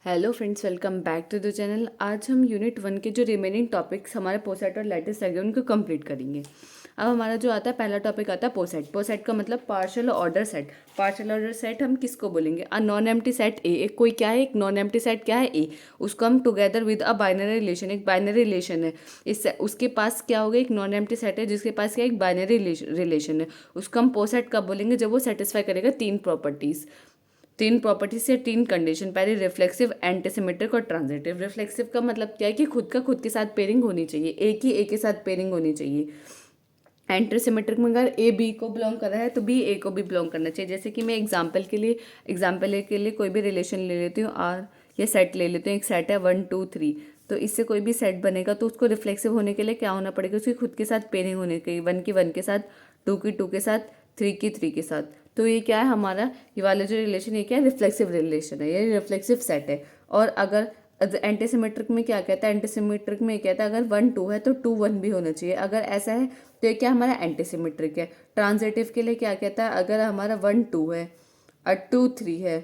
Hello friends, welcome back to the channel. आज हम unit 1 के जो रिमेनिंग टॉपिक्स हमारे पोसेट और लैटिस लगे उनको कंप्लीट करेंगे। अब हमारा जो आता है पहला टॉपिक आता है पोसेट। पोसेट का मतलब partial order set. Partial order set हम किसको बोलेंगे? अ नॉन एम्प्टी सेट ए। एक कोई क्या है, एक नॉन एम्प्टी सेट क्या है? ए। उसको हम together with a binary relation, एक बाइनरी रिलेशन है इस उसके पास क्या होगा, एक नॉन एम्प्टी सेट है जिसके पास क्या एक बाइनरी रिलेशन है। उसको हम पोसेट कब बोलेंगे? जब वो सेटिस्फाई करेगा तीन प्रॉपर्टीज या तीन कंडीशन। पहले रिफ्लेक्सिव, एंटीसिमेट्रिक और ट्रांजिटिव। रिफ्लेक्सिव का मतलब क्या है कि खुद के साथ पेयरिंग होनी चाहिए, एक ही ए के साथ पेयरिंग होनी चाहिए। एंटीसिमेट्रिक में अगर ए बी को बिलोंग कर रहा है तो बी ए को भी बिलोंग करना चाहिए। जैसे कि मैं एग्जाम्पल के लिए कोई भी रिलेशन ले लेती हूँ आर, या सेट ले लेती हूँ। एक सेट है 1 2 3, तो इससे कोई भी सेट बनेगा तो उसको रिफ्लेक्सिव होने के लिए क्या होना पड़ेगा? उसकी खुद के साथ पेयरिंग होनी चाहिए। 1 की 1 के साथ, 2 की 2 के साथ, 3 की 3 के साथ। तो ये क्या है हमारा, ये वाला जो रिलेशन, ये क्या है? रिफ्लेक्सिव रिलेशन है, ये रिफ्लेक्सिव सेट है। और अगर एंटीसिमेट्रिक में क्या कहता है? एंटीसिमेट्रिक में कहता है अगर 1 2 है तो 2 1 भी होना चाहिए। अगर ऐसा है तो ये क्या हमारा एंटीसिमेट्रिक है। ट्रांजिटिव के लिए क्या कहता है? अगर हमारा 1 2 है और 2 3 है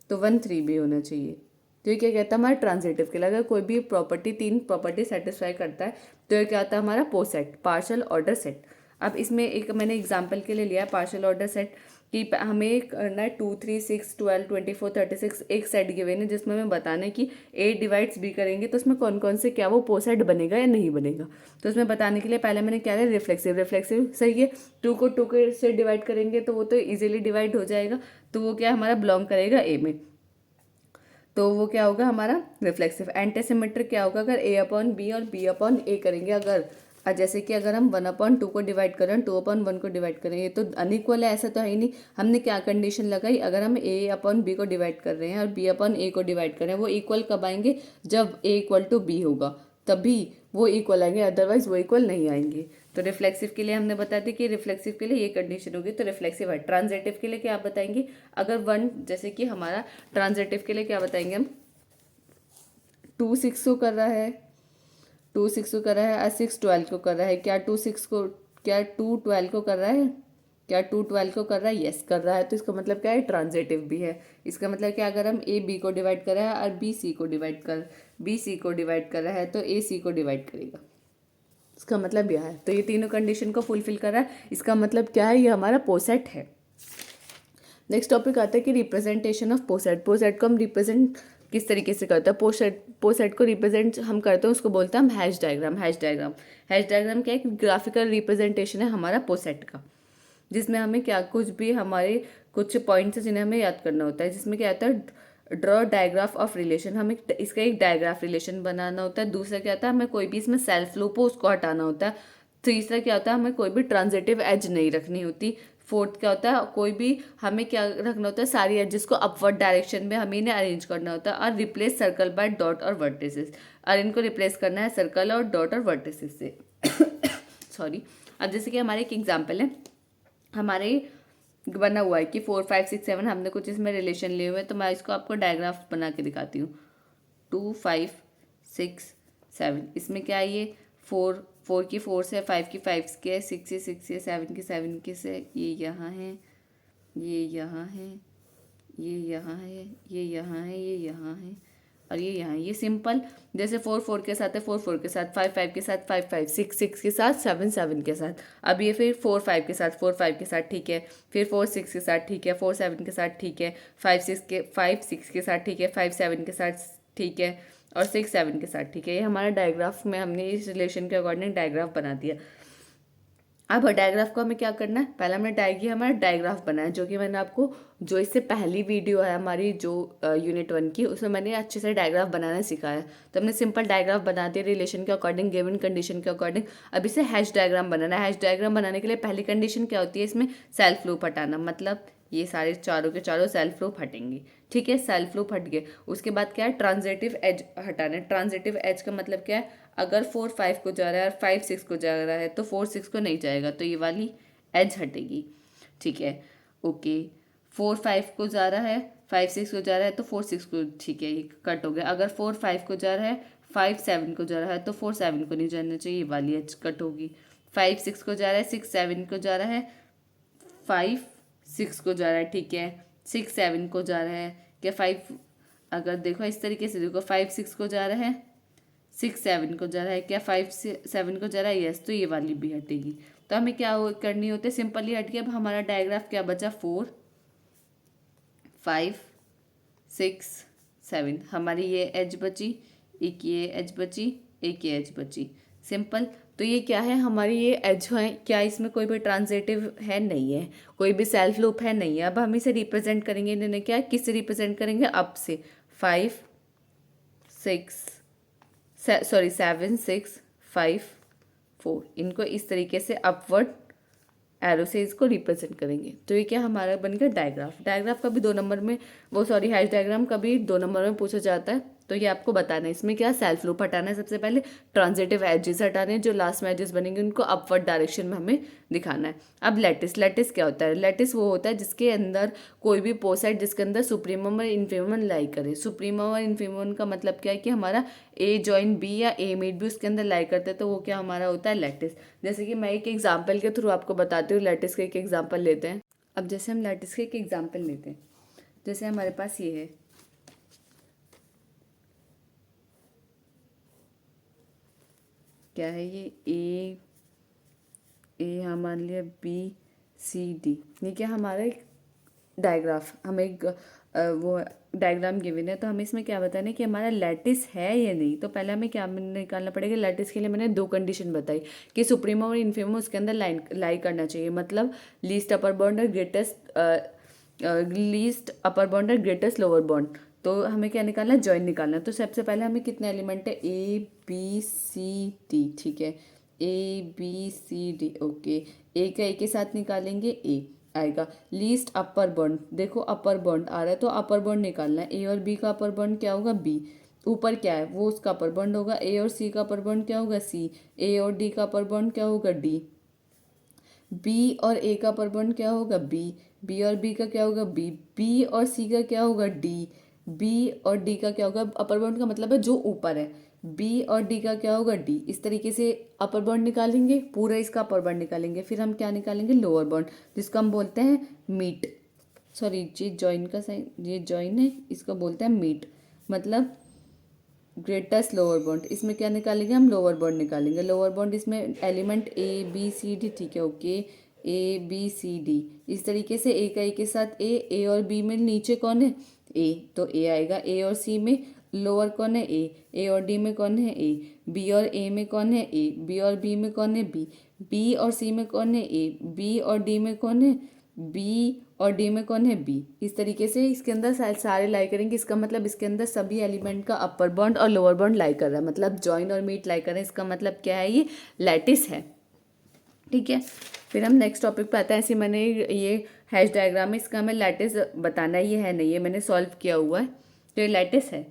तो 1 3 भी होना चाहिए। तो ये क्या कहता है हमारा ट्रांजिटिव के लिए? अगर कोई भी प्रॉपर्टी, तीन प्रॉपर्टी सेटिस्फाई करता है तो ये क्या आता है हमारा पोसेट, पार्शियल ऑर्डर सेट। अब इसमें एक मैंने एग्जांपल के लिए लिया है पार्शियल ऑर्डर सेट कि हमें करना है 2 3 6 12 24 36 एक सेट गिवन है जिसमें हमें बताना है कि ए डिवाइड्स बी करेंगे तो उसमें कौन कौन से क्या वो पोसेट बनेगा या नहीं बनेगा। तो उसमें बताने के लिए पहले मैंने क्या है, रिफ्लेक्सिव। रिफ्लेक्सिव सही है, 2 को 2 के से डिवाइड करेंगे तो वो तो इजीली डिवाइड हो जाएगा, तो वो क्या हमारा बिलोंग करेगा ए में, तो वो क्या होगा हमारा रिफ्लेक्सिव। एंटीसिमेट्रिक क्या होगा? अगर ए अपॉन बी और बी अपॉन ए करेंगे, अगर जैसे कि अगर हम 1 अपॉन 2 को डिवाइड करें, 2 अपॉन 1 को डिवाइड करें, ये तो अनइक्वल है, ऐसा तो है ही नहीं। हमने क्या कंडीशन लगाई? अगर हम ए अपॉन बी को डिवाइड कर रहे हैं और बी अपॉन ए को डिवाइड कर रहे हैं, वो इक्वल कब आएंगे? जब ए इक्वल टू बी होगा तभी वो इक्वल आएंगे, अदरवाइज वो इक्वल नहीं आएंगे। तो रिफ्लेक्सिव के लिए हमने बता दी कि रिफ्लेक्सिव के लिए ये कंडीशन होगी तो रिफ्लेक्सिव है। ट्रांजिटिव के लिए क्या आप बताएंगे? अगर 1, जैसे कि हमारा ट्रांजिटिव के लिए क्या बताएंगे हम? 2 6 को कर रहा है, 2 6 को कर रहा है और 6 12 को कर रहा है। क्या 2 6 को, क्या 2 12 को कर रहा है? क्या 2 12 को कर रहा है? यस कर रहा है। तो इसका मतलब क्या है? ट्रांजिटिव भी है। इसका मतलब क्या, अगर हम ए बी को डिवाइड कर रहा है और बी सी को डिवाइड कर रहा है तो ए सी को डिवाइड करेगा। इसका मतलब यह है। तो ये तीनों कंडीशन को फुलफिल कर रहा है, इसका मतलब क्या है? ये हमारा पोसेट है। नेक्स्ट टॉपिक आता है कि रिप्रेजेंटेशन ऑफ पोसेट। पोसेट को हम रिप्रेजेंट किस तरीके से करते हैं? पोसेट को रिप्रेजेंट हम करते हैं, उसको बोलते हैं हम हैश डायग्राम। हैश डायग्राम क्या है? ग्राफिकल रिप्रेजेंटेशन है हमारा पोसेट का, जिसमें हमें क्या कुछ भी हमारे कुछ पॉइंट्स हैं जिन्हें हमें याद करना होता है। जिसमें क्या आता है? ड्रॉ डायग्राफ ऑफ रिलेशन, हमें इसका एक डायग्राफ रिलेशन बनाना होता है। दूसरा क्या आता है? हमें कोई भी इसमें सेल्फ लूप हो उसको हटाना होता है। तीसरा क्या होता है? हमें कोई भी ट्रांजिटिव एज नहीं रखनी होती। फोर्थ क्या होता है? कोई भी हमें क्या रखना होता है? सारी एजेस को अपवर्ड डायरेक्शन में हमें इन्हें अरेंज करना होता है। और रिप्लेस सर्कल बाय डॉट और वर्टिसेस, और इनको रिप्लेस करना है सर्कल और डॉट और वर्टिसेस से। सॉरी। अब जैसे कि हमारे एक एग्जाम्पल है, हमारे बना हुआ है कि 4 5 6 7 हमने कुछ इसमें रिलेशन लिए हुए हैं, तो मैं इसको आपको डायग्राफ बना के दिखाती हूँ। 2 5 6 7, इसमें क्या है? ये 4 की 4 से, 5 की 5 के, 6 की 6 से, 7 की 7 के से, ये यहाँ है, ये यहाँ है, ये यहाँ है, ये यहाँ है, ये यहाँ है और ये यहाँ है। ये सिंपल, जैसे 4 4 के साथ है 4 4 के साथ, 5 5 के साथ 5 5, 6 6 के साथ, 7 7 के साथ। अब ये फिर 4 5 के साथ 4 5 के साथ, ठीक है। फिर 4 6 के साथ, ठीक है। 4 7 के साथ, ठीक है। 5 6 के साथ, ठीक है। 5 7 के साथ, ठीक है। और 6 7 के साथ, ठीक है। ये हमारा डायग्राफ में हमने इस रिलेशन के अकॉर्डिंग डायग्राफ बना दिया। अब डायग्राफ को हमें क्या करना है? पहले हमने हमारा डायग्राफ बनाया, जो कि मैंने आपको, जो इससे पहली वीडियो है हमारी जो यूनिट 1 की, उसमें मैंने अच्छे से डायग्राफ बनाना सिखाया। तो हमने सिंपल डायग्राफ बना दिया रिलेशन के अकॉर्डिंग, गिवन कंडीशन के अकॉर्डिंग। अब इसे हैश डायग्राम बनाना है। हैश डायग्राम बनाने के लिए पहली कंडीशन क्या होती है? इसमें सेल्फ लूप हटाना, मतलब ये सारे चारों के चारों सेल्फ लूप हटेंगे, ठीक है। सेल्फ लूप हट गए। उसके बाद क्या है? ट्रांजिटिव एज हटाना है। ट्रांजिटिव एज का मतलब क्या है? अगर 4 5 को जा रहा है और 5 6 को जा रहा है तो 4 6 को नहीं जाएगा, तो ये वाली एज हटेगी, ठीक है। ओके, 4 5 को जा रहा है, 5 6 को जा रहा है तो 4 6 को, ठीक है, ये कट हो गया। अगर 4 5 को जा रहा है, 5 7 को जा रहा है तो 4 7 को नहीं जाना चाहिए, ये वाली एज कट होगी। 5 6 को जा रहा है, 6 7 को जा रहा है, 5 6 को जा रहा है, ठीक है। 6 7 को जा रहा है, क्या 5 अगर देखो इस तरीके से, देखो 5 6 को जा रहा है, 6 7 को जा रहा है, क्या 5 7 को जा रहा है, यस, तो ये वाली भी हटेगी। तो हमें क्या करनी होती है, सिंपली हट गया। अब हमारा डायग्राफ क्या बचा, 4 5 6 7, हमारी ये एज बची, एक ये एज बची, एक ये एज बची, सिंपल। तो ये क्या है, हमारी ये एज है, क्या इसमें कोई भी ट्रांजिटिव है, नहीं है, कोई भी सेल्फ लूप है, नहीं है। अब हम इसे रिप्रेजेंट करेंगे, इन्हें क्या, किससे रिप्रेजेंट करेंगे, अप से, 5 6 सॉरी 7 6 5 4, इनको इस तरीके से अपवर्ड एरो से इसको रिप्रेजेंट करेंगे। तो ये क्या हमारा बन गया डायग्राफ। डायग्राफ कभी 2 नंबर में, वो सॉरी हैश डायग्राम कभी 2 नंबर में पूछा जाता है। तो ये आपको बताना है, इसमें क्या सेल्फ लूप हटाना है सबसे पहले, ट्रांजिटिव एजेस हटाने हैं, जो लास्ट में एजेस बनेंगे उनको अपवर्ड डायरेक्शन में हमें दिखाना है। अब लैटिस, लैटिस क्या होता है, लैटिस वो होता है जिसके अंदर कोई भी पोसेट जिसके अंदर सुप्रीमम और इन्फीमम लाई करे। सुप्रीमम और इन्फीमम का मतलब क्या है कि हमारा ए जॉइन बी या ए मीट बी उसके अंदर लाई करते हैं, तो वो क्या हमारा होता है लैटिस। जैसे कि मैं एक एग्जाम्पल के थ्रू आपको बताती हूँ, लैटिस का एक एग्जाम्पल लेते हैं। अब जैसे हम लैटिस का एक एग्जाम्पल लेते हैं, जैसे हमारे पास ये है, क्या है ये, ए यहाँ मान लिया, बी सी डी, ये क्या हमारा एक डायग्राफ, हमें एक वो डायग्राम गिवन है। तो हमें इसमें क्या बताना है कि हमारा लैटिस है या नहीं। तो पहले हमें क्या निकालना पड़ेगा, लैटिस के लिए मैंने 2 कंडीशन बताई कि सुप्रीमम और इन्फीमम उसके अंदर लाई करना चाहिए, मतलब लीस्ट अपर बॉन्ड और लीस्ट अपर बॉन्ड और ग्रेटेस्ट लोअर बॉन्ड। तो हमें क्या निकालना है, जॉइन निकालना है। तो सबसे पहले हमें कितने एलिमेंट है, ए बी सी डी, ठीक है, A B C D, okay. A का ए के साथ निकालेंगे, ए आएगा। लीस्ट अपर बॉन्ड, देखो अपर बॉन्ड आ रहा है तो अपर बॉन्ड निकालना है। ए और बी का अपर बॉन्ड क्या होगा, बी। ऊपर क्या है, वो उसका अपर बॉन्ड होगा। ए और सी का अपर बॉन्ड क्या होगा, सी। ए और डी का अपर बॉन्ड क्या होगा, डी। बी और ए का अपर बॉन्ड क्या होगा, बी। बी और बी का क्या होगा, बी। बी और सी का क्या होगा, डी। बी और डी का क्या होगा, अपर बॉन्ड का मतलब है जो ऊपर है, बी और डी का क्या होगा, डी। इस तरीके से अपर बॉन्ड निकालेंगे, पूरा इसका अपर बॉन्ड निकालेंगे। फिर हम क्या निकालेंगे, लोअर बॉन्ड, जिसको हम बोलते हैं मीट, सॉरी ये जॉइन का साइन, ये जॉइन है, इसको बोलते हैं मीट, मतलब ग्रेटेस्ट लोअर बॉन्ड। इसमें क्या निकालेंगे हम, लोअर बॉन्ड निकालेंगे। लोअर बॉन्ड इसमें element A B C D, ठीक है, okay, A B C D. इस तरीके से ए का ए के साथ ए और बी में नीचे कौन है, ए, तो ए आएगा। ए और सी में लोअर कौन है, ए और डी में कौन है, ए। बी और ए में कौन है, ए। बी और बी में कौन है, बी। बी और सी में कौन है, ए। बी और डी में कौन है, बी। और डी में कौन है, बी। इस तरीके से इसके अंदर सारे लाई करेंगे। इसका मतलब इसके अंदर सभी एलिमेंट का अपर बॉन्ड और लोअर बॉन्ड लाई कर रहा है, मतलब जॉइन और मीट लाई कर रहे हैं। इसका मतलब क्या है, ये लैटिस है, ठीक है। फिर हम नेक्स्ट टॉपिक पे आते हैं। ऐसे मैंने ये हैश डायग्राम है, इसका हमें लैटिस बताना है, ये है नहीं, ये मैंने सॉल्व किया हुआ है, तो ये लैटिस है।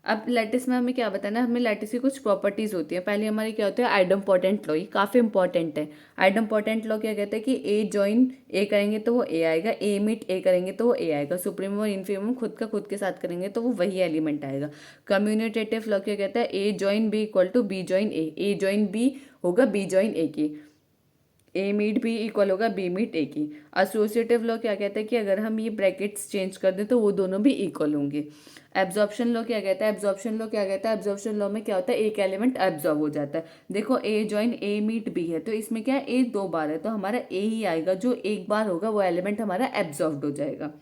अब लैटिस में हमें क्या बताना है, हमें लैटिस की कुछ प्रॉपर्टीज़ होती हैं। पहले हमारी क्या होता है, आइडम्पोर्टेंट लॉ, ये काफ़ी इंपॉर्टेंट है। आइडम्पोर्टेंट लॉ क्या कहता है कि ए जॉइन ए करेंगे तो वो ए आएगा, ए मीट ए करेंगे तो वो ए आएगा, सुप्रीमम और इन्फीमम खुद का खुद के साथ करेंगे तो वो वही एलिमेंट आएगा। कम्यूनिटेटिव लॉ क्या कहता है, A join B equal to B join A join B होगा बी जॉइन ए की, ए मीट बी इक्वल होगा बी मीट ए की। एसोसिएटिव लॉ क्या कहता है कि अगर हम ये ब्रैकेट्स चेंज कर दें तो वो दोनों भी इक्वल होंगे। एब्जॉर्प्शन लॉ क्या कहता है, एब्जॉर्प्शन लॉ क्या कहता है, एब्जॉर्प्शन लॉ में क्या होता है, एक एलिमेंट एब्जॉर्ब हो जाता है। देखो ए जॉइन ए मीट बी है, तो इसमें क्या है, ए 2 बार है, तो हमारा ए ही आएगा, जो एक बार होगा वो एलिमेंट हमारा एब्जॉर्ब्ड हो जाएगा।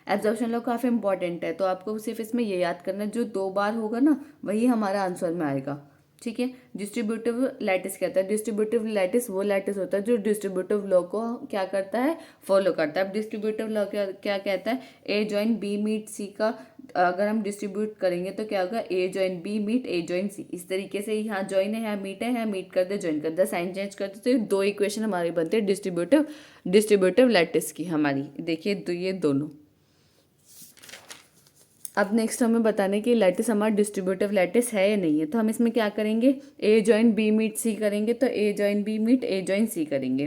एब्जॉर्प्शन लॉ काफ़ी इंपॉर्टेंट है, तो आपको सिर्फ इसमें ये याद करना है, जो 2 बार होगा ना वही हमारा आंसर में आएगा, ठीक है। डिस्ट्रीब्यूटिव लैटिस कहता है, डिस्ट्रीब्यूटिव लैटिस वो लैटिस होता है जो डिस्ट्रीब्यूटिव लॉ को क्या करता है, फॉलो करता है। अब डिस्ट्रीब्यूटिव लॉ क्या क्या कहता है, ए जॉइन बी मीट सी का अगर हम डिस्ट्रीब्यूट करेंगे तो क्या होगा, ए जॉइन बी मीट ए जॉइन सी। इस तरीके से यहाँ जॉइन है, यहाँ मीट है, यहाँ मीट कर दे, जॉइन कर दे, साइन चेंज कर दे, तो 2 इक्वेशन हमारी बनती है डिस्ट्रीब्यूटिव लैटिस की हमारी। देखिए तो ये दोनों। अब नेक्स्ट हमें बताने कि लैटिस हमारा डिस्ट्रीब्यूटिव लैटिस है या नहीं है। तो हम इसमें क्या करेंगे, ए जॉइन बी मीट सी करेंगे, तो ए जॉइन बी मीट ए जॉइन सी करेंगे।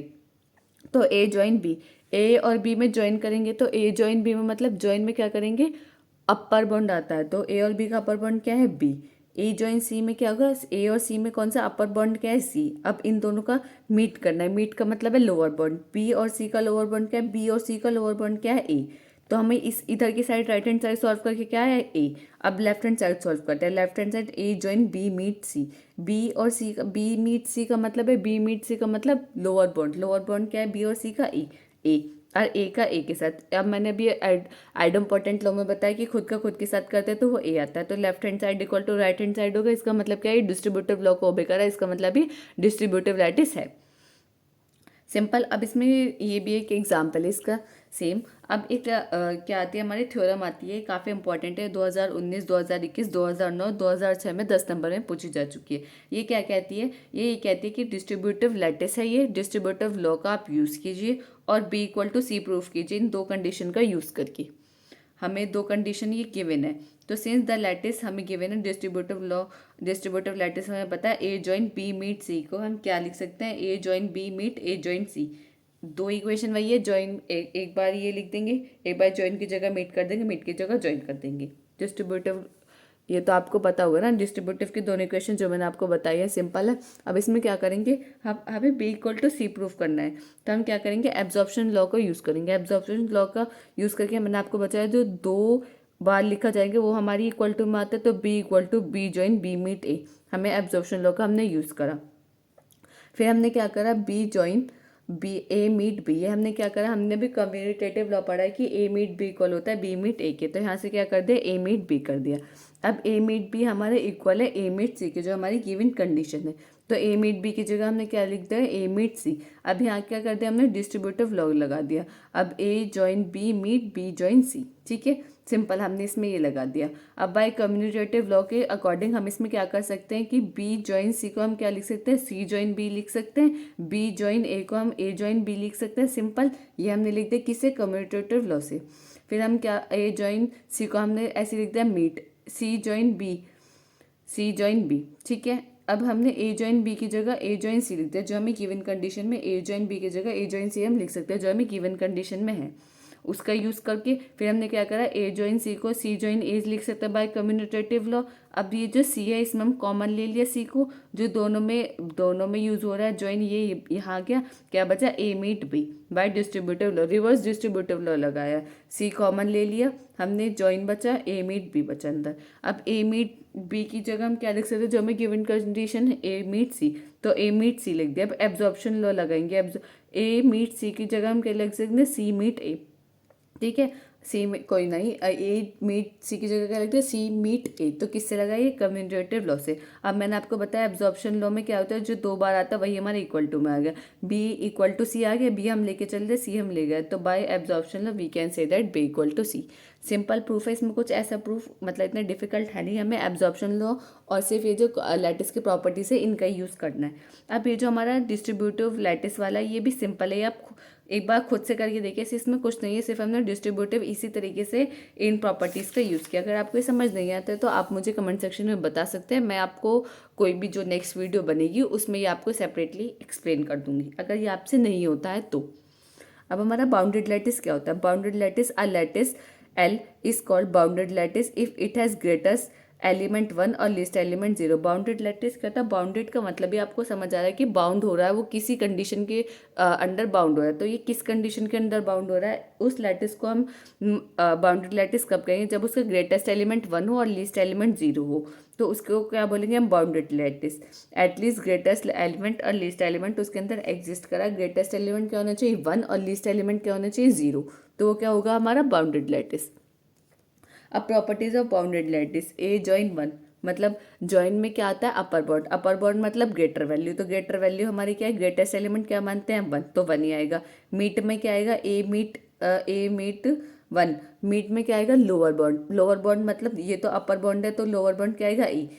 तो ए जॉइन बी, ए और बी में ज्वाइन करेंगे, तो ए जॉइन बी में मतलब जॉइन में क्या करेंगे, अपर बॉन्ड आता है, तो ए और बी का अपर बॉन्ड क्या है, बी। ए जॉइन सी में क्या होगा, ए और सी में कौन सा अपर बॉन्ड क्या है, सी। अब इन दोनों का मीट करना है, मीट का मतलब है लोअर बॉन्ड। बी और सी का लोअर बॉन्ड क्या है, बी और सी का लोअर बॉन्ड क्या है, ए। तो हमें इस इधर की side right hand side solve करके क्या है ए। अब लेफ्ट हैंड साइड सॉल्व करते हैं। लेफ्ट हैंड साइड ए जॉइन बी मीट सी, बी और सी का बी मीट सी का मतलब है, बी मीट सी का मतलब लोअर बॉन्ड, लोअर बॉन्ड क्या है बी और सी का ए और ए का ए के साथ। अब मैंने अभी आइडम्पोर्टेंट लॉ में बताया कि खुद का खुद के साथ करते हैं तो वो ए आता है। तो left hand side equal to right hand side होगा, इसका मतलब क्या है डिस्ट्रीब्यूटिव लॉ को ओबे कर रहा है, इसका मतलब भी डिस्ट्रीब्यूटिव लैटिस है। सिंपल। अब इसमें ये भी एक एग्जाम्पल है इसका सेम। अब एक क्या आती है हमारी थ्योरम आती है, काफ़ी इंपॉर्टेंट है, 2019, 2021, 2009, 2006 में 10 नंबर में पूछी जा चुकी है। ये क्या कहती है, ये कहती है कि डिस्ट्रीब्यूटिव लैटिस है, ये डिस्ट्रीब्यूटिव लॉ का आप यूज़ कीजिए और B equal to C proof कीजिए इन दो कंडीशन का यूज़ करके। हमें दो कंडीशन ये गिवन है। तो सिंस द लैटिस हमें गिवन है डिस्ट्रीब्यूटिव लॉ, डिस्ट्रीब्यूटिव लैटिस हमें पता है ए जॉइन बी मीट सी को हम क्या लिख सकते हैं, ए जॉइन बी मीट ए जॉइन सी। दो इक्वेशन वही है, जॉइन एक बार ये लिख देंगे, एक बार जॉइन की जगह मीट कर देंगे, मीट की जगह जॉइन कर देंगे। डिस्ट्रीब्यूटिव ये तो आपको पता होगा ना, डिस्ट्रीब्यूटिव की दोनों इक्वेशन जो मैंने आपको बताई है सिंपल है। अब इसमें क्या करेंगे, हम हमें B equal to C proof करना है, तो हम क्या करेंगे एब्जॉर्प्शन लॉ को यूज़ करेंगे। एब्जॉर्प्शन लॉ का यूज़ करके मैंने आपको बताया जो दो बार लिखा जाएंगे वो हमारी इक्वल टू में आता है, तो B equal to B join B meet A, हमें एब्जॉर्प्शन लॉ का हमने यूज़ करा। फिर हमने क्या करा बी जॉइन बी ए मीट बी, ये हमने क्या करा, हमने भी कम्यूटेटिव लॉ पढ़ा है कि ए मीट बी इक्वल होता है बी मीट ए के, तो यहाँ से क्या कर दिया ए मीट बी कर दिया। अब ए मीट बी हमारे इक्वल है ए मीट सी के, जो हमारी गिवन कंडीशन है। तो ए मीट बी की जगह हमने क्या लिख दिया ए मीट सी। अब यहाँ क्या कर दिया हमने डिस्ट्रीब्यूटिव लॉ लगा दिया। अब A join B meet B join C, ठीक है सिंपल, हमने इसमें ये लगा दिया। अब बाय कम्यूटेटिव लॉ के अकॉर्डिंग हम इसमें क्या कर सकते हैं कि बी जॉइन सी को हम क्या लिख सकते हैं सी जॉइन बी लिख सकते हैं, बी जॉइन ए को हम ए जॉइन बी लिख सकते हैं सिंपल। ये हमने लिख दिया किससे, कम्यूटेटिव लॉ से। फिर हम क्या ए जॉइन सी को हमने ऐसे लिख दिया मीट सी जॉइन बी, सी जॉइन बी, ठीक है। अब हमने ए जॉइन बी की जगह ए जॉइन सी लिख दिया, जो हमें गिवन कंडीशन में ए जॉइन बी की जगह ए जॉइन सी हम लिख सकते हैं, जो हमें गिवन कंडीशन में है उसका यूज़ करके। फिर हमने क्या करा ए जॉइन सी को सी जॉइन ए लिख सकते हैं बाय कम्यूटेटिव लॉ। अब ये जो सी है इसमें हम कॉमन ले लिया सी को, जो दोनों में यूज़ हो रहा है जॉइन, ये यहाँ गया, क्या बचा A meet B by distributive law, reverse distributive law लगाया, सी कॉमन ले लिया हमने, जॉइन बचा ए मीट बी बचा अंदर। अब ए मीट बी की जगह हम क्या लिख सकते हैं, जो हमें गिवन कंडीशन है ए मीट सी, तो ए मीट सी लिख दिया। अब एब्जॉर्प्शन लॉ लगाएंगे, ए मीट सी की जगह हम क्या लिख सकते हैं सी मीट ए, ठीक है। सी में कोई नहीं, ए मीट सी की जगह क्या लिखते हैं सी मीट ए, तो किससे लगाइए कम्यूटेटिव लॉ से। अब मैंने आपको बताया एब्जॉर्प्शन लॉ में क्या होता है, जो दो बार आता है वही हमारे इक्वल टू में आ गया, बी इक्वल टू सी आ गया, बी हम लेके चल रहे सी हम ले गए, तो by absorption law we can say that B equal to C. Simple proof है, इसमें कुछ ऐसा प्रूफ मतलब इतना डिफिकल्ट है नहीं, हमें एब्जॉर्प्शन लॉ और सिर्फ ये जो लैटिस की प्रॉपर्टीज है इनका यूज़ करना है। अब ये जो हमारा डिस्ट्रीब्यूटिव लैटिस वाला ये भी सिंपल है, आप एक बार खुद से करके देखिए, इसमें कुछ नहीं है, सिर्फ हमने डिस्ट्रीब्यूटिव इसी तरीके से इन प्रॉपर्टीज़ का यूज़ किया। अगर आपको ये समझ नहीं आता है तो आप मुझे कमेंट सेक्शन में बता सकते हैं, मैं आपको कोई भी जो नेक्स्ट वीडियो बनेगी उसमें ये आपको सेपरेटली एक्सप्लेन कर दूंगी, अगर ये आपसे नहीं होता है तो। अब हमारा बाउंडेड लैटिस क्या होता है, bounded lattice a lattice L is called bounded lattice if it has greatest element 1 और लिस्ट एलिमेंट 0। बाउंडेड लैटिस क्या था, बाउंडेड का मतलब भी आपको समझ आ रहा है कि बाउंड हो रहा है, वो किसी कंडीशन के अंडर बाउंड हो रहा है। तो ये किस कंडीशन के अंडर बाउंड हो रहा है, उस लैटिस को हम बाउंडेड लैटिस कब कहेंगे, जब उसका ग्रेटेस्ट एलिमेंट 1 हो और लीस्ट एलिमेंट 0 हो, तो उसको क्या बोलेंगे हम bounded lattice. At least greatest element और लीस्ट एलिमेंट उसके अंदर एग्जिस्ट करा, ग्रेटेस्ट एलिमेंट क्या होना चाहिए 1 और लीस्ट एलिमेंट क्या होना चाहिए 0, तो वो क्या होगा हमारा बाउंडेड लैटिस। अब properties of bounded lattice, A join 1 मतलब जॉइन में क्या आता है अपर बाउंड, अपर बाउंड मतलब ग्रेटर वैल्यू, तो ग्रेटर वैल्यू हमारी क्या है, ग्रेटेस्ट एलिमेंट क्या मानते हैं 1, तो 1 ही आएगा। मीट में क्या आएगा ए मीट 1, मीट में क्या आएगा लोअर बाउंड, लोअर बाउंड मतलब ये तो अपर बाउंड है तो लोअर बाउंड क्या आएगा ई,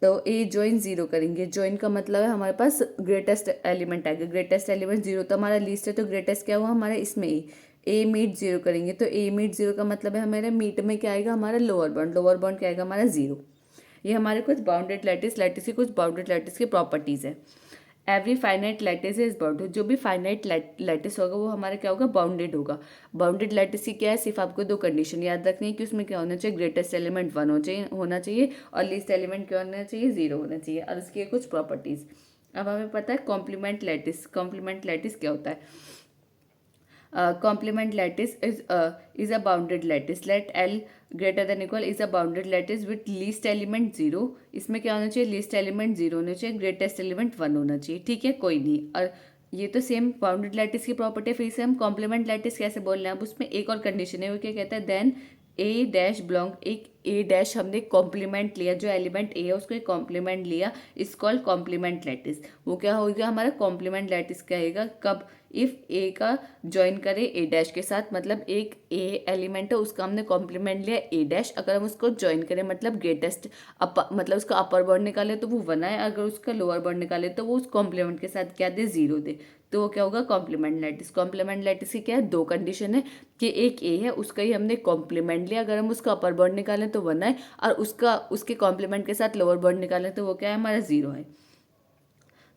तो ए जॉइन 0 करेंगे, जॉइन का मतलब है हमारे पास ग्रेटेस्ट एलिमेंट आएगा, ग्रेटेस्ट एलिमेंट 0 तो हमारा लीस्ट है, तो ग्रेटेस्ट क्या हुआ हमारा इसमें ए मीट 0 करेंगे, तो ए मीट 0 का मतलब है हमारे मीट में क्या आएगा हमारा लोअर बाउंड, लोअर बाउंड क्या आएगा हमारा 0। ये हमारे कुछ बाउंडेड लैटिस की कुछ बाउंडेड लैटिस की प्रॉपर्टीज है। Every finite lattice is bounded, जो भी फाइनाइट लैटिस होगा वो हमारा क्या होगा बाउंडेड होगा। बाउंडेड लैटिस की क्या है, सिर्फ आपको दो कंडीशन याद रखनी है कि उसमें क्या होना चाहिए, ग्रेटेस्ट एलिमेंट 1 होना चाहिए और लीस्ट एलिमेंट क्या होना चाहिए 0 होना चाहिए, और उसकी कुछ प्रॉपर्टीज। अब हमें पता है कॉम्प्लीमेंट लैटिस क्या होता है। complement lattice is a bounded lattice. Let L greater than equal is a bounded lattice with least element 0. इसमें क्या होना चाहिए, least element 0 होना चाहिए, greatest element 1 होना चाहिए, ठीक है, कोई नहीं। और ये तो सेम बाउंडेड लैटिस की प्रॉपर्टी है। फिर से हम कॉम्प्लीमेंट लैटिस कैसे बोल रहे हैं, अब उसमें एक और कंडीशन है, वो क्या कहता है, देन ए डैश बिलोंग, एक ए डैश हमने कॉम्प्लीमेंट लिया, जो एलिमेंट ए है उसको एक कॉम्प्लीमेंट लिया, इस कॉल्ड कॉम्प्लीमेंट लैटिस। वो क्या होगा हमारा कॉम्प्लीमेंट लैटिस, क्या आएगा, कब, इफ ए का ज्वाइन करे ए डैश के साथ, मतलब एक ए एलिमेंट है उसका हमने कॉम्प्लीमेंट लिया ए डैश, अगर हम उसको ज्वाइन करें मतलब ग्रेटेस्ट मतलब उसका अपर बाउंड निकाले तो वो 1 आए, अगर उसका लोअर बाउंड निकाले तो वो उस कॉम्प्लीमेंट के साथ क्या दे, 0 दे, तो वो क्या होगा कॉम्प्लीमेंट लैटिस। कॉम्प्लीमेंट लैटिस की क्या है, 2 कंडीशन है कि एक ए है उसका ही हमने कॉम्प्लीमेंट लिया, अगर हम उसका अपर बाउंड निकालें तो 1 आए, और उसके कॉम्प्लीमेंट के साथ लोअर बाउंड निकालें तो वो क्या है, हमारा 0 है।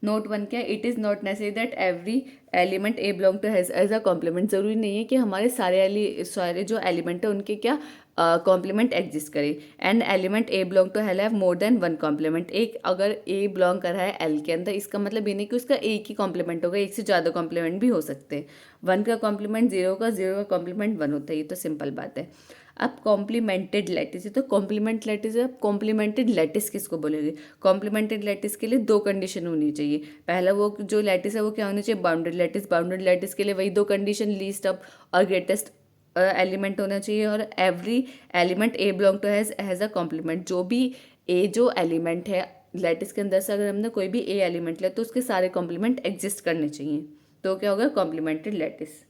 नोट 1 क्या है, it is not necessary that every element A belong to has as a complement. जरूरी नहीं है कि हमारे सारे जो एलिमेंट है उनके क्या कॉम्प्लीमेंट एग्जिस्ट करे। And element A belong to have more than 1 complement. एक अगर ए बिलोंग कर रहा है एल के अंदर, इसका मतलब ये नहीं कि उसका एक ही कॉम्प्लीमेंट होगा, एक से ज़्यादा कॉम्प्लीमेंट भी हो सकते हैं। 1 का कॉम्प्लीमेंट 0 का, 0 का कॉम्प्लीमेंट 1 होता है, ये तो सिंपल बात है। अब कॉम्प्लीमेंटेड लैटिस है, तो कॉम्प्लीमेंट लैटिस है, अब कॉम्प्लीमेंटेड लैटिस किसको बोलेंगे, कॉम्प्लीमेंटेड लैटिस के लिए 2 कंडीशन होनी चाहिए। पहला वो जो लैटिस है वो क्या होनी चाहिए, बाउंडेड लैटिस। बाउंडेड लैटिस के लिए वही 2 कंडीशन, लीस्ट अप और ग्रेटेस्ट एलिमेंट होना चाहिए, और every element A belong to has a complement. जो भी ए जो एलिमेंट है लैटिस के अंदर से, अगर हमने कोई भी ए एलिमेंट लिया तो उसके सारे कॉम्प्लीमेंट एग्जिस्ट करने चाहिए, तो क्या होगा कॉम्प्लीमेंटेड लैटिस।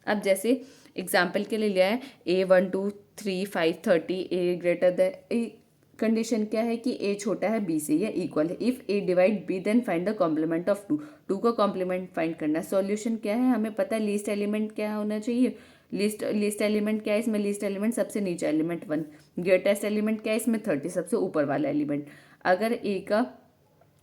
अब जैसे एग्जाम्पल के लिए लिया है A1 2 3 5 30 ए ग्रेटर देन, कंडीशन क्या है कि ए छोटा है बी से या इक्वल है। If A divide B then find the complement of 2। 2 का कॉम्प्लीमेंट फाइंड करना है। सॉल्यूशन क्या है, हमें पता है लीस्ट एलिमेंट क्या होना चाहिए, लीस्ट एलिमेंट क्या है इसमें, लीस्ट एलिमेंट सबसे नीचे एलिमेंट 1, ग्रेटेस्ट एलिमेंट क्या है इसमें 30 सबसे ऊपर वाला एलिमेंट। अगर ए का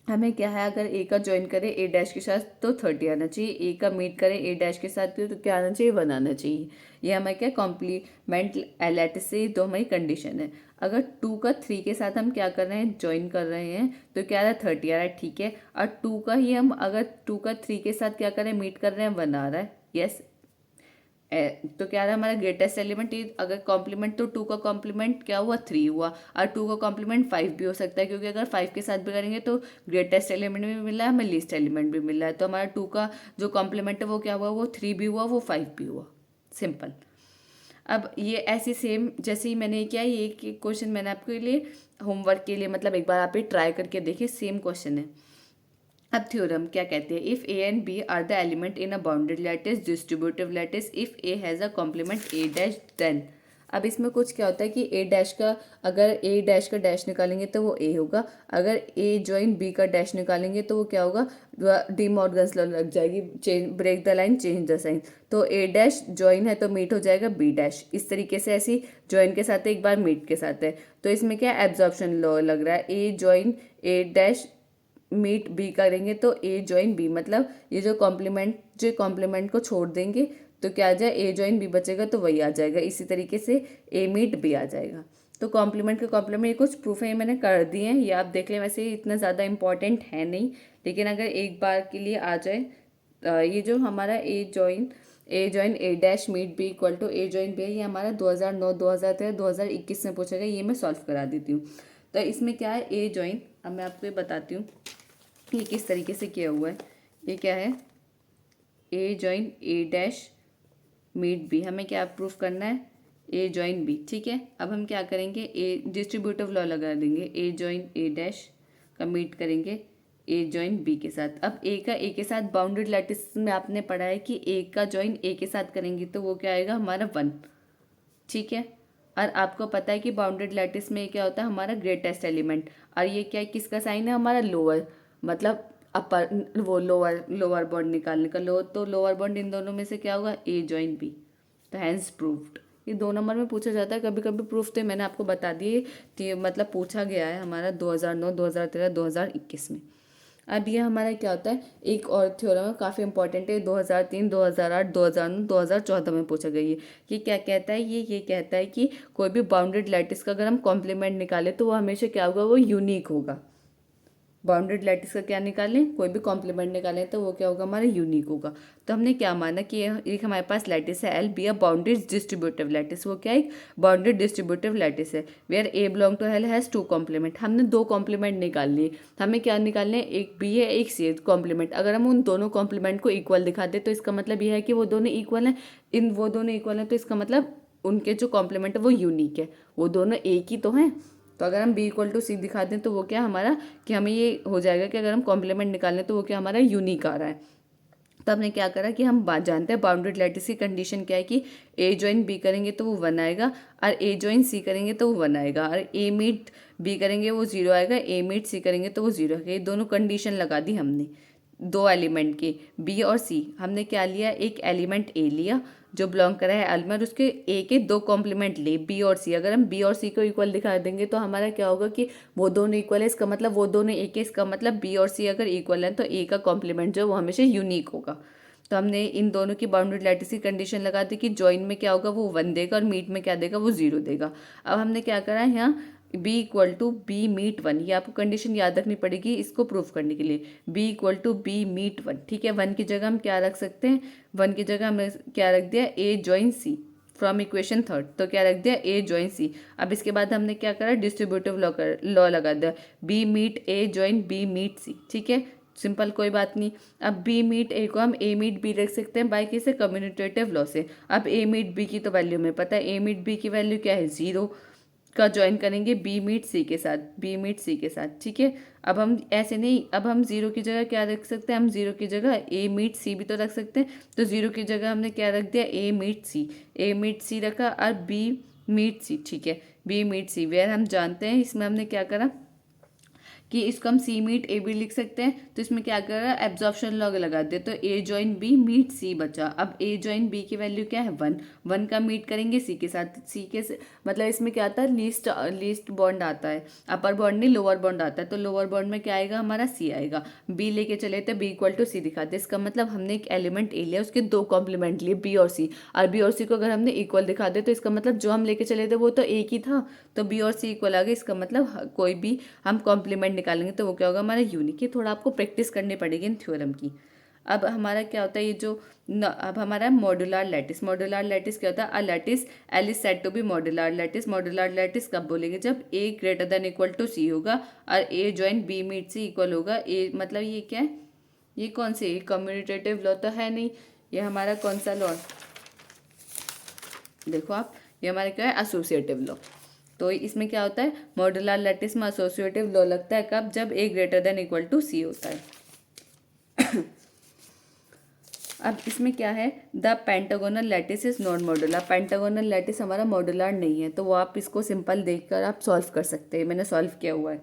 हमें क्या है, अगर ए का ज्वाइन करे ए डैश के साथ तो 30 आना चाहिए, ए का मीट करे ए डैश के साथ तो क्या आना चाहिए, 1 आना चाहिए। ये हमें क्या कॉम्प्लीमेंट लैटिस से तो हमारी कंडीशन है। अगर 2 का 3 के साथ हम क्या कर रहे हैं, ज्वाइन कर रहे हैं, तो क्या आ रहा है 30 आ रहा है, ठीक है। और 2 का ही हम अगर 2 का 3 के साथ क्या कर रहे हैं, मीट कर रहे हैं, 1 आ रहा है, यस। तो क्या रहा हमारा ग्रेटेस्ट एलिमेंट, अगर कॉम्प्लीमेंट तो 2 का कॉम्प्लीमेंट क्या हुआ 3 हुआ, और 2 का कॉम्प्लीमेंट 5 भी हो सकता है, क्योंकि अगर 5 के साथ भी करेंगे तो ग्रेटेस्ट एलिमेंट भी मिला है हमें, लीस्ट एलिमेंट भी मिला है, तो हमारा 2 का जो कॉम्प्लीमेंट है वो क्या हुआ, वो 3 भी हुआ, वो 5 भी हुआ, सिंपल। अब ये ऐसे सेम जैसे ही मैंने किया, ये क्वेश्चन मैंने आपके लिए होमवर्क के लिए, मतलब एक बार आप ये ट्राई करके देखिए, सेम क्वेश्चन है। अब थ्योरम क्या कहते हैं, if A and B are the element in a bounded lattice distributive lattice, if A has a complement A dash then. अब इसमें कुछ क्या होता है कि ए डैश का, अगर ए डैश का डैश निकालेंगे तो वो ए होगा, अगर ए ज्वाइन बी का डैश निकालेंगे तो वो क्या होगा, डी मॉर्गन्स लॉ लग जाएगी, change break the line change the sign. तो ए डैश ज्वाइन है तो मीट हो जाएगा बी डैश, इस तरीके से ऐसी ज्वाइन के साथ है, एक बार मीट के साथ है। तो इसमें क्या एब्जॉर्प्शन लॉ लग रहा है, ए join A dash meet B करेंगे तो ए ज्वाइन बी, मतलब ये जो कॉम्प्लीमेंट को छोड़ देंगे तो क्या आ जाए, ए ज्वाइन बी बचेगा तो वही आ जाएगा, इसी तरीके से ए मीट बी आ जाएगा। तो कॉम्प्लीमेंट के कॉम्प्लीमेंट ये कुछ प्रूफ है, ये मैंने कर दिए हैं, ये आप देख लें, वैसे इतना ज़्यादा इंपॉर्टेंट है नहीं, लेकिन अगर एक बार के लिए आ जाए, ये जो हमारा A join A dash meet B equal to A join B है, ये हमारा 2009 2013 2021 में पूछा गया, ये मैं सॉल्व करा देती हूँ। तो इसमें क्या है, ए ज्वाइन, अब मैं आपको ये बताती हूँ ये किस तरीके से किया हुआ है। ये क्या है, ए join A dash meet B, हमें क्या प्रूफ करना है, ए ज्वाइन बी, ठीक है। अब हम क्या करेंगे, ए डिस्ट्रीब्यूटिव लॉ लगा देंगे, ए ज्वाइन ए डैश का मीट करेंगे ए ज्वाइन बी के साथ। अब ए का ए के साथ बाउंडेड लैटिस में आपने पढ़ा है कि ए का ज्वाइन ए के साथ करेंगे तो वो क्या आएगा हमारा 1, ठीक है। और आपको पता है कि बाउंडेड लैटिस में क्या होता है हमारा ग्रेटेस्ट एलिमेंट, और ये क्या है, किसका साइन है हमारा लोअर, मतलब अपर वो लोअर बॉन्ड निकालने का, तो लोअर बॉन्ड इन दोनों में से क्या होगा, ए ज्वाइन बी, तो हैंस प्रूव्ड। ये 2 नंबर में पूछा जाता है, कभी कभी प्रूफ तो मैंने आपको बता दिए, मतलब पूछा गया है हमारा 2009 2013 2021 में। अब ये हमारा क्या होता है, एक और थ्योरम है काफ़ी इंपॉर्टेंट है, 2003 2008 2009 2014 में पूछा गया है। ये क्या कहता है, ये कहता है कि कोई भी बाउंडेड लैटिस का अगर हम कॉम्प्लीमेंट निकाले तो वो हमेशा क्या होगा, वो यूनिक होगा, बाउंडेड लैटिस का क्या निकालें, कोई भी कॉम्प्लीमेंट निकालें तो वो क्या होगा, हमारा यूनिक होगा। तो हमने क्या माना कि एक हमारे पास लैटिस है L, B a bounded distributive lattice, वो क्या है, एक बाउंडेड डिस्ट्रीब्यूटिव लैटिस है, where A belong to L has 2 complement. हमने 2 कॉम्प्लीमेंट निकाल लिए, हमें क्या निकालने हैं, एक बी है एक सी है कॉम्प्लीमेंट। अगर हम उन दोनों कॉम्प्लीमेंट को इक्वल दिखा दे तो इसका मतलब यह है कि वो दोनों इक्वल हैं। इन वो दोनों इक्वल हैं तो इसका मतलब उनके जो कॉम्प्लीमेंट है वो यूनिक है, वो दोनों एक ही तो हैं। तो अगर हम बी इक्वल टू सी दिखा दें तो वो क्या हमारा, कि हमें ये हो जाएगा कि अगर हम कॉम्प्लीमेंट निकालें तो वो क्या हमारा यूनिक आ रहा है। तो हमने क्या करा कि हम जानते हैं बाउंडेड लैटिस की कंडीशन क्या है कि ए ज्वाइन बी करेंगे तो वो 1 आएगा, और ए ज्वाइन सी करेंगे तो वो 1 आएगा, और ए मीट बी करेंगे वो 0 आएगा, ए मीट सी करेंगे तो वो 0 आएगा। ये दोनों कंडीशन लगा दी हमने 2 एलिमेंट की, बी और सी। हमने क्या लिया, एक एलिमेंट ए लिया जो बिलोंग करा है एल में, और उसके ए के 2 कॉम्प्लीमेंट लिए बी और सी। अगर हम बी और सी को इक्वल दिखा देंगे तो हमारा क्या होगा कि वो दोनों इक्वल है, इसका मतलब वो दोनों एक है, इसका मतलब बी और सी अगर इक्वल है तो ए का कॉम्प्लीमेंट जो वो हमेशा यूनिक होगा। तो हमने इन दोनों की बाउंडेड लैटिस की कंडीशन लगा दी कि जॉइन में क्या होगा, वो 1 देगा, और मीट में क्या देगा, वो 0 देगा। अब हमने क्या करा है यहाँ, B equal to B meet 1, ये आपको कंडीशन याद रखनी पड़ेगी इसको प्रूफ करने के लिए। B equal to B meet 1, ठीक है। 1 की जगह हम क्या रख सकते हैं, 1 की जगह हमने क्या रख दिया, ए ज्वाइन सी फ्रॉम इक्वेशन 3, तो क्या रख दिया, ए ज्वाइन सी। अब इसके बाद हमने क्या करा, डिस्ट्रीब्यूटिव लॉ लगा दिया, बी मीट ए ज्वाइन बी मीट सी, ठीक है, सिंपल, कोई बात नहीं। अब बी मीट ए को हम ए मीट बी रख सकते हैं बाई किसे, कम्यूनिटेटिव लॉ से। अब ए मीट बी की तो वैल्यू हमें पता है, ए मीट बी की वैल्यू क्या है, 0 का ज्वाइन करेंगे बी मीट सी के साथ, बी मीट सी के साथ, ठीक है। अब हम ऐसे नहीं, अब हम 0 की जगह क्या रख सकते हैं, हम 0 की जगह ए मीट सी भी तो रख सकते हैं। तो 0 की जगह हमने क्या रख दिया, ए मीट सी, ए मीट सी रखा, और बी मीट सी, ठीक है, बी मीट सी। वेयर हम जानते हैं इसमें हमने क्या करा कि इसको हम सी मीट ए बी लिख सकते हैं। तो इसमें क्या कर रहा है, एब्जॉर्प्शन लॉ लगा दे, तो ए ज्वाइन बी मीट सी बचा। अब ए ज्वाइन बी की वैल्यू क्या है, 1, 1 का मीट करेंगे सी के साथ, सी के मतलब इसमें क्या आता है, लीस्ट बॉन्ड आता है, अपर बॉन्ड नहीं लोअर बॉन्ड आता है। तो लोअर बॉन्ड में क्या आएगा, हमारा सी आएगा। बी लेके चले तो बी इक्वल टू सी दिखाते, इसका मतलब हमने एक एलिमेंट ए लिया, उसके 2 कॉम्प्लीमेंट लिए बी और सी, और बी और सी को अगर हमने इक्वल दिखा दे तो इसका मतलब जो हम लेके चले थे वो तो एक ही था, तो बी और सी इक्वल आ गए। इसका मतलब कोई भी हम कॉम्प्लीमेंट निकालेंगे तो वो क्या होगा, हमारा यूनिक। है, थोड़ा आपको प्रैक्टिस करनी पड़ेगी इन थ्योरम की। अब हमारा क्या होता है, ये जो अब हमारा मॉड्यूलर लैटिस, मॉड्यूलर लैटिस क्या होता है, a lattice L is said to be modular lattice. Modular lattice कब बोलेंगे, जब A greater than equal to C होगा और A join B meet C equal होगा। ए मतलब ये क्या है, ये कौन से, कम्यूनिटेटिव लॉ तो है नहीं, ये हमारा कौन सा लॉ, देखो आप, ये हमारा क्या है, एसोसिएटिव लॉ। तो इसमें क्या होता है, मॉड्यूलर लैटिस में एसोसिएटिव लॉ लगता है कब, जब A greater than equal to सी होता है। अब इसमें क्या है, the pentagonal lattice is non modular. Pentagonal lattice हमारा मॉड्यूलर नहीं है, तो वो आप इसको सिंपल देखकर आप सॉल्व कर सकते हैं, मैंने सॉल्व किया हुआ है।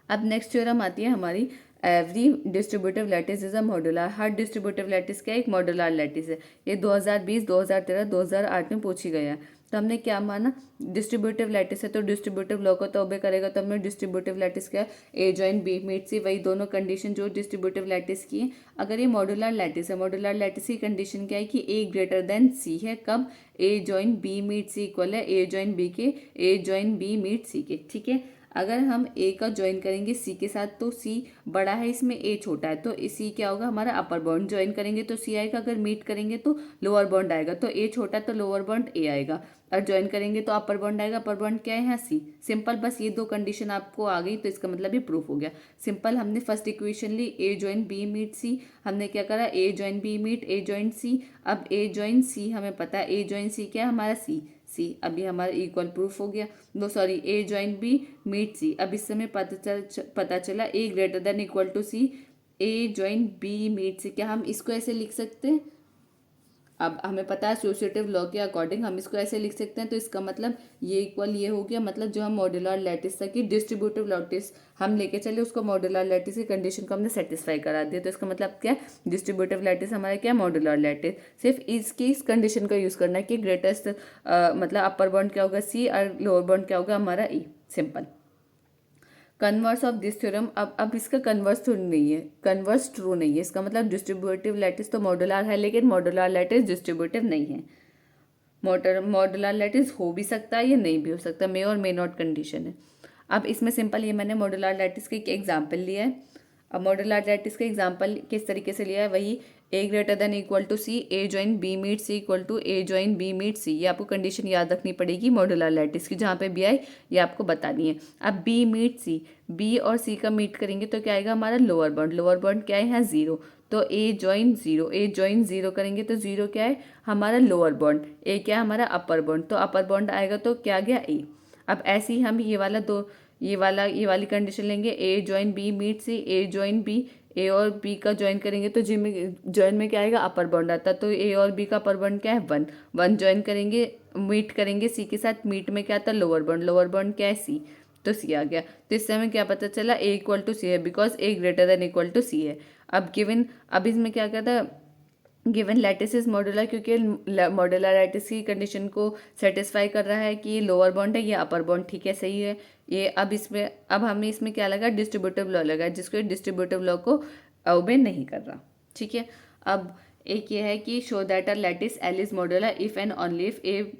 अब नेक्स्ट थ्योरम आती है हमारी, every distributive lattice is a modular. Her distributive lattice क्या एक मॉड्यूलर लैटिस है। ये 2020, 2013, 2008 में पूछी गया है। तो हमने क्या माना, डिस्ट्रीब्यूटिव लैटिस है तो डिस्ट्रीब्यूटिव लॉ को तो ओबे करेगा। तो हमने डिस्ट्रीब्यूटिव लैटिस क्या है, ए ज्वाइन बी मीट सी, वही दोनों कंडीशन जो डिस्ट्रीब्यूटिव लैटिस की है। अगर ये मॉड्यूलर लैटिस है, मॉड्यूलर लैटिस की कंडीशन क्या है कि ए ग्रेटर देन सी है, कब, ए join B meet C equal है ए ज्वाइन बी के, ए ज्वाइन बी मीट सी के, ठीक है। अगर हम ए का ज्वाइन करेंगे सी के साथ तो सी बड़ा है, इसमें ए छोटा है, तो सी क्या होगा, हमारा अपर बॉन्ड। ज्वाइन करेंगे तो सी आएगा, अगर मीट करेंगे तो लोअर बॉन्ड आएगा। तो ए छोटा है तो लोअर बॉन्ड ए आएगा, और ज्वाइन करेंगे तो अपर बॉन्ड आएगा, अपर बॉन्ड क्या है यहाँ सी। सिंपल, बस ये 2 कंडीशन आपको आ गई तो इसका मतलब ये प्रूफ हो गया। सिंपल, हमने फर्स्ट इक्वेशन ली, ए ज्वाइन बी मीट सी, हमने क्या करा, ए ज्वाइन बी मीट ए ज्वाइन सी। अब ए ज्वाइन सी हमें पता है, ए ज्वाइन सी क्या है हमारा सी, अभी हमारा इक्वल प्रूफ हो गया। No sorry, A join B meet C. अब इससे हमें पता चला A greater than equal to C, A join B meet C. क्या हम इसको ऐसे लिख सकते हैं, अब हमें पता है एसोसिएटिव लॉ के अकॉर्डिंग हम इसको ऐसे लिख सकते हैं। तो इसका मतलब ये इक्वल ये हो गया, मतलब जो हम मॉड्यूलर लैटिस था कि डिस्ट्रीब्यूटिव लैटिस हम लेके चले, उसको मॉड्यूलर लैटिस की कंडीशन को हमने सेटिस्फाई करा दिया। तो इसका मतलब क्या है, डिस्ट्रीब्यूटिव लैटिस हमारा क्या है, मॉड्यूलर लैटिस। सिर्फ इसकी इस कंडीशन का यूज़ करना है कि ग्रेटेस्ट मतलब अपर बॉन्ड क्या होगा सी, और लोअर बॉन्ड क्या होगा हमारा E. Simple. Converse of this theorem, अब इसका कन्वर्स थोड़ी नहीं है, कन्वर्स ट्रू नहीं है। इसका मतलब डिस्ट्रीब्यूटिव लैटिस तो मॉड्यूलर है, लेकिन मॉड्यूलर लैटिस डिस्ट्रीब्यूटिव नहीं है। मॉड्यूलर लैटिस हो भी सकता है या नहीं भी हो सकता, मे और मे नॉट कंडीशन है। अब इसमें सिंपल ये मैंने मॉड्यूलर लैटिस के एग्जाम्पल लिया है। अब मॉड्यूलर लैटिस का एग्जाम्पल किस तरीके से लिया है, वही A greater than equal to C, A join B meet C equal to A join B meet C. ये आपको कंडीशन याद रखनी पड़ेगी मॉड्यूलर लैटिस की, जहाँ पे बी आई ये आपको बतानी है। अब बी मीट सी, बी और सी का मीट करेंगे तो क्या आएगा हमारा लोअर बाउंड। लोअर बाउंड क्या है यहाँ 0, तो ए जॉइन 0, ए जॉइन 0 करेंगे तो 0 क्या है हमारा लोअर बाउंड, ए क्या है हमारा अपर बाउंड, तो अपर बाउंड आएगा तो क्या आ गया ए। अब ऐसे ही हम ये वाली कंडीशन लेंगे, ए join B meet C, A join B, ए और बी का ज्वाइन करेंगे तो जी में ज्वाइन में क्या आएगा अपर बाउंड आता, तो ए और बी का अपर बाउंड क्या है 1, 1 ज्वाइन करेंगे मीट करेंगे सी के साथ, मीट में क्या आता है लोअर बाउंड, लोअर बाउंड क्या है सी, तो सी आ गया। तो इससे हमें क्या पता चला ए इक्वल टू सी है, because A greater than equal to C है। अब इसमें क्या कहता है गिवन लैटिस इज मॉड्यूलर, क्योंकि मॉड्यूलर लैटिस की कंडीशन को सेटिस्फाई कर रहा है कि ये लोअर बाउंड है, ये अपर बाउंड, ठीक है सही है ये। अब हमें इसमें क्या लगा डिस्ट्रीब्यूटिव लॉ लगा, जिसको डिस्ट्रीब्यूटिव लॉ को ओबे नहीं कर रहा, ठीक है। अब एक ये है कि show that a lattice L is modular if and only if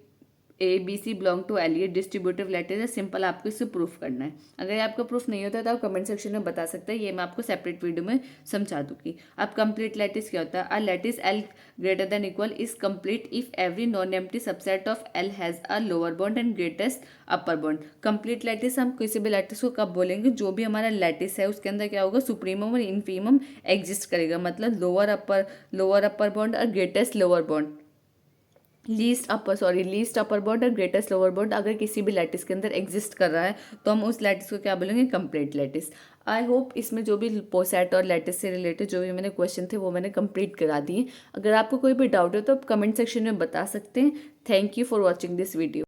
A B C belong to L, ये डिस्ट्रीब्यूटिव लैटिस है। सिंपल आपको इससे प्रूफ करना है। अगर ये आपका प्रूफ नहीं होता तो आप कमेंट सेक्शन में बता सकते हैं, ये मैं आपको सेपरेट वीडियो में समझा दूंगी। अब कंप्लीट लैटिस क्या होता है, a lattice L greater than equal is complete if every non empty subset of L has a lower bound and greatest upper bound. Complete lattice हम किसी भी लैटिस को कब बोलेंगे, जो भी हमारा लैटिस है उसके अंदर क्या होगा सुप्रीमम और इनफीमम एग्जिस्ट करेगा, मतलब लोअर अपर बाउंड और greatest lower bound, least upper bound और ग्रेटेस्ट लोअर बाउंड अगर किसी भी लैटिस के अंदर एग्जिस्ट कर रहा है तो हम उस लैटिस को क्या बोलेंगे कंप्लीट लैटिस। आई होप इसमें जो भी पोसेट और लैटिस से रिलेटेड जो भी मैंने क्वेश्चन थे वो मैंने कंप्लीट करा दिए। अगर आपको कोई भी डाउट है तो आप कमेंट सेक्शन में बता सकते हैं। Thank you for watching this video.